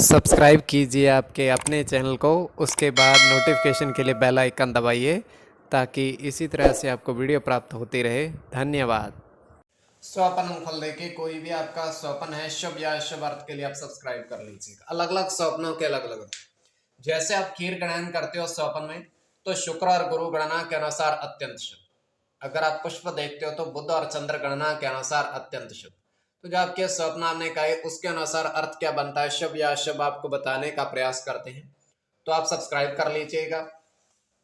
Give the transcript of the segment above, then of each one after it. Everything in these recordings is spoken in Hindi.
सब्सक्राइब कीजिए आपके अपने चैनल को, उसके बाद नोटिफिकेशन के लिए बेल आइकन दबाइए ताकि इसी तरह से आपको वीडियो प्राप्त होती रहे। धन्यवाद। स्वप्न फल देखिए, कोई भी आपका स्वप्न है शुभ या अशुभ अर्थ के लिए आप सब्सक्राइब कर लीजिएगा। अलग अलग स्वप्नों के अलग अलग, जैसे आप खीर ग्रहण करते हो स्वप्न में, तो शुक्र और गुरु गणना के अनुसार अत्यंत शुभ। अगर आप पुष्प देखते हो तो बुध और चंद्र गणना के अनुसार अत्यंत शुभ। तो जो आपके स्वप्न आपने कहा उसके अनुसार अर्थ क्या बनता है, शुभ या अशुभ, आपको बताने का प्रयास करते हैं। तो आप सब्सक्राइब कर लीजिएगा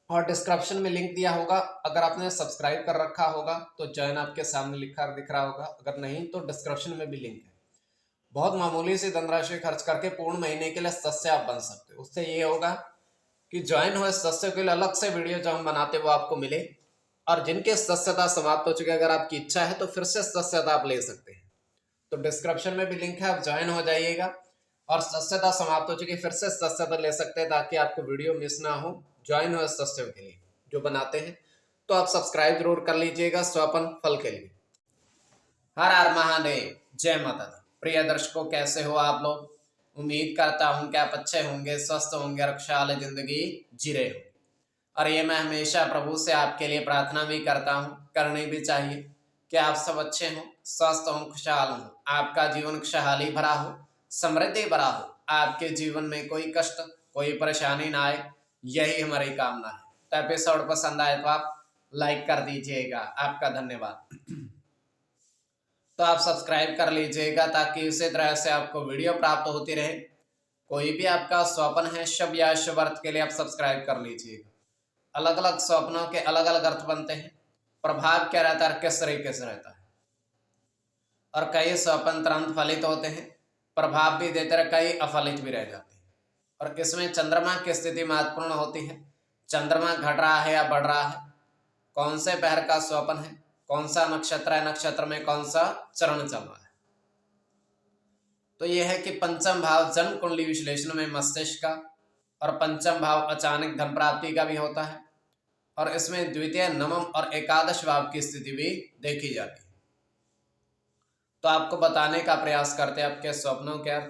और डिस्क्रिप्शन में लिंक दिया होगा। अगर आपने सब्सक्राइब कर रखा होगा तो ज्वाइन आपके सामने लिखा दिख रहा होगा, अगर नहीं तो डिस्क्रिप्शन में भी लिंक है। बहुत मामूली सी धनराशि खर्च करके पूर्ण महीने के लिए सदस्य आप बन सकते हो। उससे ये होगा कि ज्वाइन हुए सदस्यों के लिए अलग से वीडियो जो हम बनाते हैं वो आपको मिले, और जिनके सदस्यता समाप्त हो चुके, अगर आपकी इच्छा है तो फिर से सदस्यता आप ले सकते हैं। तो डिस्क्रिप्शन में भी लिंक है, आप ज्वाइन हो जाइएगा और सदस्यता समाप्त हो चुकी फिर से सदस्यता ले सकते हैं, ताकि आपको वीडियो मिस ना हो ज्वाइन हुए सदस्यों के लिए जो बनाते हैं। तो आप सब्सक्राइब जरूर कर लीजिएगा स्वप्न फल के लिए। हर हर महादेव, जय माता दी। प्रिय दर्शकों, कैसे हो आप लोग? उम्मीद करता हूं कि आप अच्छे होंगे, स्वस्थ होंगे, खुशहाल जिंदगी जी रहे हो। और ये मैं हमेशा प्रभु से आपके लिए प्रार्थना भी करता हूँ, करनी भी चाहिए, कि आप सब अच्छे हों, स्वस्थ हों, खुशहाल हों, आपका जीवन खुशहाली भरा हो, समृद्धि भरा हो, आपके जीवन में कोई कष्ट कोई परेशानी ना आए, यही हमारी कामना है। तो एपिसोड पसंद आए तो आप लाइक कर दीजिएगा, आपका धन्यवाद। तो आप सब्सक्राइब कर लीजिएगा ताकि इसी तरह से आपको वीडियो प्राप्त होती रहे। कोई भी आपका स्वप्न है शुभ या अशुभ अर्थ के लिए आप सब्सक्राइब कर लीजिएगा। अलग अलग स्वप्नों के अलग अलग अर्थ बनते हैं। प्रभाव क्या रहता है, किस तरीके से रहता है, और कई स्वप्न तुरंत फलित होते हैं, प्रभाव भी देते रहे, कई अफलित भी रह जाते हैं। और इसमें चंद्रमा की स्थिति महत्वपूर्ण होती है। चंद्रमा घट रहा है या बढ़ रहा है, कौन से पहर का स्वप्न है, कौन सा नक्षत्र है, नक्षत्र में कौन सा चरण चल रहा है। तो यह है कि पंचम भाव जन्म कुंडली विश्लेषण में मस्तिष्क का, और पंचम भाव अचानक धन प्राप्ति का भी होता है, और इसमें द्वितीय, नवम और एकादश भाव की स्थिति भी देखी जाती है। तो आपको बताने का प्रयास करते हैं आपके स्वप्नों के अर्थ।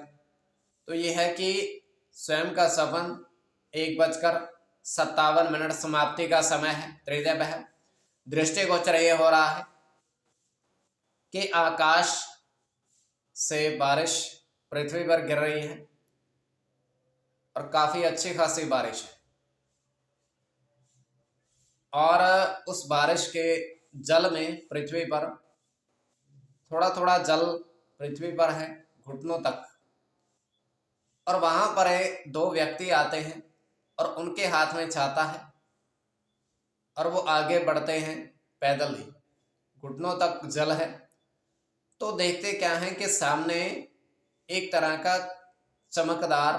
तो यह है कि स्वयं का स्वप्न 1:57 समाप्ति का समय है, तृतीय भाव। दृष्टिगोचर ये हो रहा है कि आकाश से बारिश पृथ्वी पर गिर रही है, और काफी अच्छी खासी बारिश है, और उस बारिश के जल में पृथ्वी पर थोड़ा थोड़ा जल पृथ्वी पर है, घुटनों तक। और वहां पर दो व्यक्ति आते हैं और उनके हाथ में छाता है, और वो आगे बढ़ते हैं पैदल ही, घुटनों तक जल है। तो देखते क्या है कि सामने एक तरह का चमकदार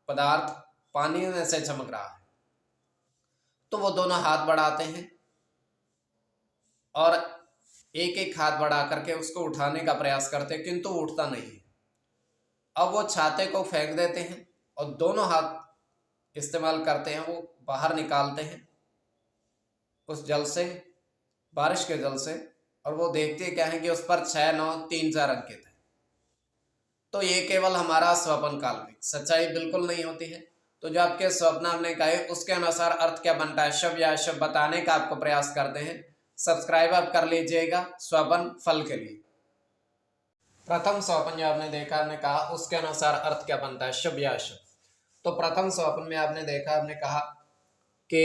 पदार्थ पानी में से चमक रहा है। तो वो दोनों हाथ बढ़ाते हैं और एक एक हाथ बढ़ा करके उसको उठाने का प्रयास करते हैं, किंतु उठता नहीं है। अब वो छाते को फेंक देते हैं और दोनों हाथ इस्तेमाल करते हैं, वो बाहर निकालते हैं उस जल से, बारिश के जल से। और वो देखते क्या है कि उस पर 6, 9, 3, 4 अंकित है। तो ये केवल हमारा स्वप्न काल्पनिक, सच्चाई बिल्कुल नहीं होती है। तो जो आपके स्वप्न हमने कहे उसके अनुसार अर्थ क्या बनता है, शुभ या अशुभ, बताने का आपको प्रयास करते हैं। सब्सक्राइब आप कर लीजिएगा स्वप्न फल के लिए। प्रथम स्वप्न जो आपने देखा, आपने कहा उसके अनुसार अर्थ क्या बनता है, शुभ या अशुभ। तो प्रथम स्वप्न में आपने देखा, आपने कहा कि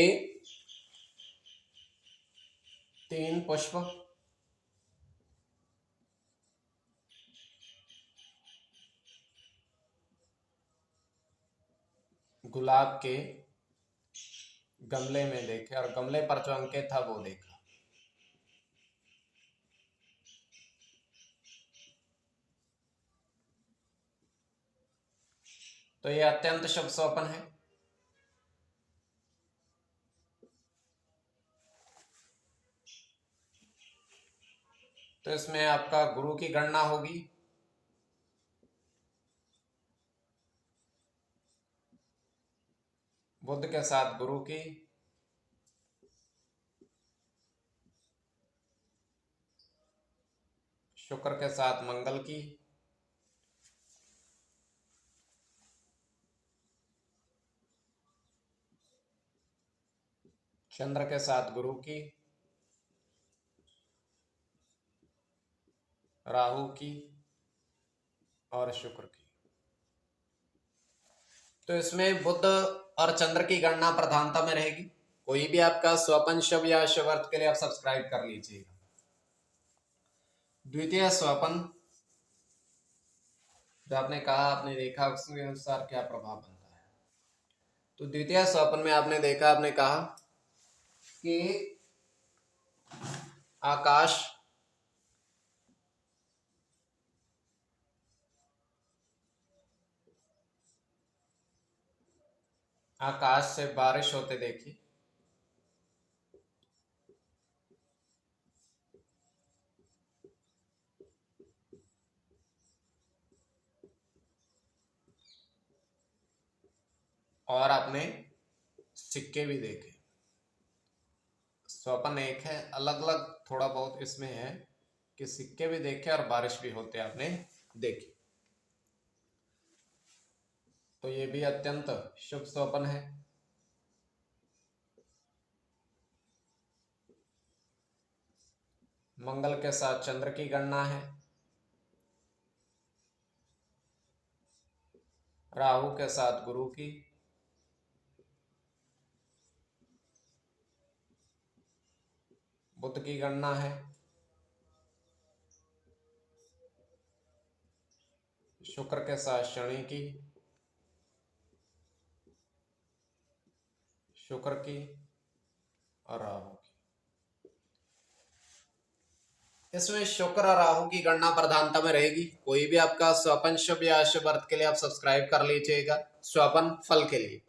3 पुष्प, गुलाब के गमले में देखे, और गमले पर जो अंकित था वो देखा। तो ये अत्यंत शुभ स्वप्न है। तो इसमें आपका गुरु की गणना होगी, बुध के साथ गुरु की, शुक्र के साथ मंगल की, चंद्र के साथ गुरु की, राहु की और शुक्र की। तो इसमें बुध और चंद्र की गणना प्रधानता में रहेगी। कोई भी आपका स्वपन शुभ या शुभ अर्थ के लिए आप सब्सक्राइब कर लीजिएगा। द्वितीय स्वपन जो आपने कहा, आपने देखा, उसके अनुसार क्या प्रभाव बनता है। तो द्वितीय स्वपन में आपने देखा, आपने कहा कि आकाश से बारिश होते देखी। और आपने सिक्के भी देखे। स्वप्न एक है, अलग अलग थोड़ा बहुत इसमें है कि सिक्के भी देखे और बारिश भी होते आपने देखी। तो ये भी अत्यंत शुभ स्वप्न है। मंगल के साथ चंद्र की गणना है, राहु के साथ गुरु की, बुध की गणना है, शुक्र के साथ शनि की, शुक्र की और राहु की। इसमें शुक्र और राहु की गणना प्रधानता में रहेगी। कोई भी आपका स्वपन शुभ या अशुभ अर्थ के लिए आप सब्सक्राइब कर लीजिएगा स्वपन फल के लिए।